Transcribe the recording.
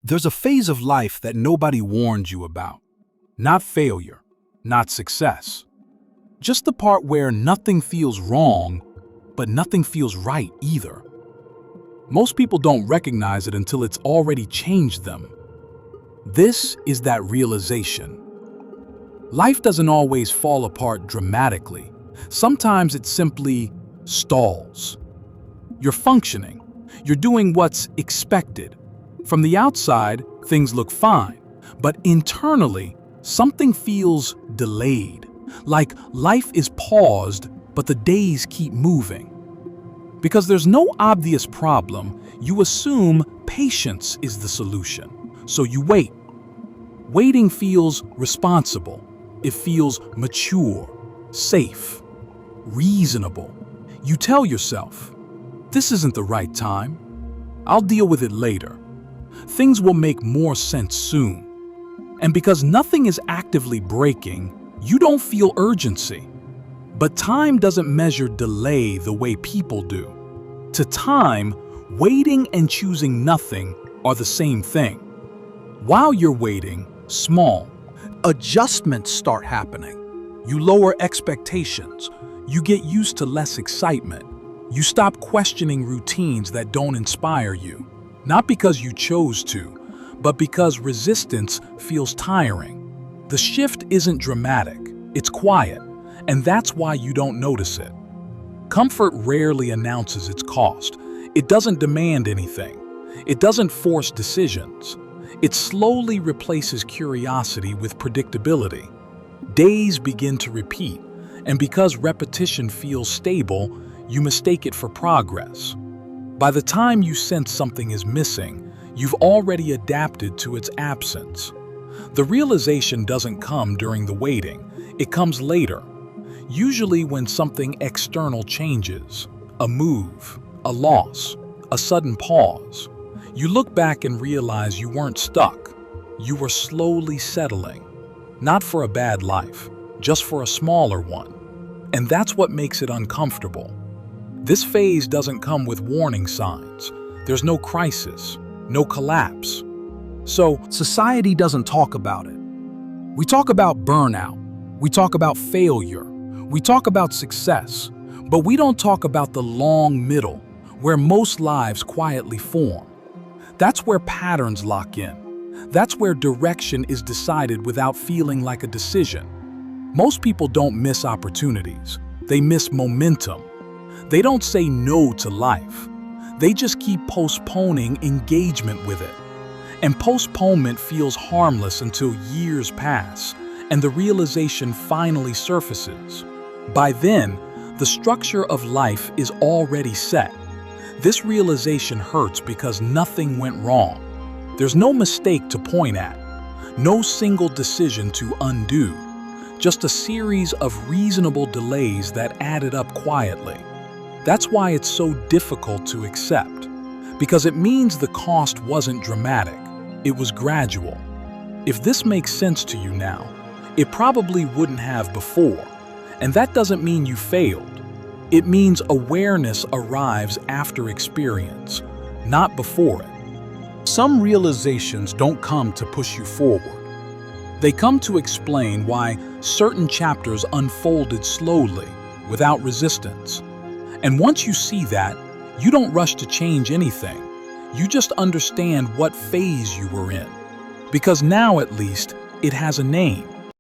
There's a phase of life that nobody warned you about. Not failure, not success. Just the part where nothing feels wrong, but nothing feels right either. Most people don't recognize it until it's already changed them. This is that realization. Life doesn't always fall apart dramatically. Sometimes it simply stalls. You're functioning. You're doing what's expected. From the outside, things look fine, but internally, something feels delayed, like life is paused, but the days keep moving. Because there's no obvious problem, you assume patience is the solution, so you wait. Waiting feels responsible. It feels mature, safe, reasonable. You tell yourself, this isn't the right time. I'll deal with it later. Things will make more sense soon. And because nothing is actively breaking, you don't feel urgency. But time doesn't measure delay the way people do. To time, waiting and choosing nothing are the same thing. While you're waiting, small adjustments start happening. You lower expectations. You get used to less excitement. You stop questioning routines that don't inspire you. Not because you chose to, but because resistance feels tiring. The shift isn't dramatic, it's quiet, and that's why you don't notice it. Comfort rarely announces its cost. It doesn't demand anything. It doesn't force decisions. It slowly replaces curiosity with predictability. Days begin to repeat, and because repetition feels stable, you mistake it for progress. By the time you sense something is missing, you've already adapted to its absence. The realization doesn't come during the waiting, it comes later. Usually when something external changes, a move, a loss, a sudden pause. You look back and realize you weren't stuck. You were slowly settling. Not for a bad life, just for a smaller one. And that's what makes it uncomfortable. This phase doesn't come with warning signs. There's no crisis, no collapse. So society doesn't talk about it. We talk about burnout. We talk about failure. We talk about success. But we don't talk about the long middle, where most lives quietly form. That's where patterns lock in. That's where direction is decided without feeling like a decision. Most people don't miss opportunities. They miss momentum. They don't say no to life. They just keep postponing engagement with it. And postponement feels harmless until years pass and the realization finally surfaces. By then, the structure of life is already set. This realization hurts because nothing went wrong. There's no mistake to point at, no single decision to undo, just a series of reasonable delays that added up quietly. That's why it's so difficult to accept, because it means the cost wasn't dramatic, it was gradual. If this makes sense to you now, it probably wouldn't have before, and that doesn't mean you failed. It means awareness arrives after experience, not before it. Some realizations don't come to push you forward. They come to explain why certain chapters unfolded slowly, without resistance. And once you see that, you don't rush to change anything. You just understand what phase you were in. Because now, at least, it has a name.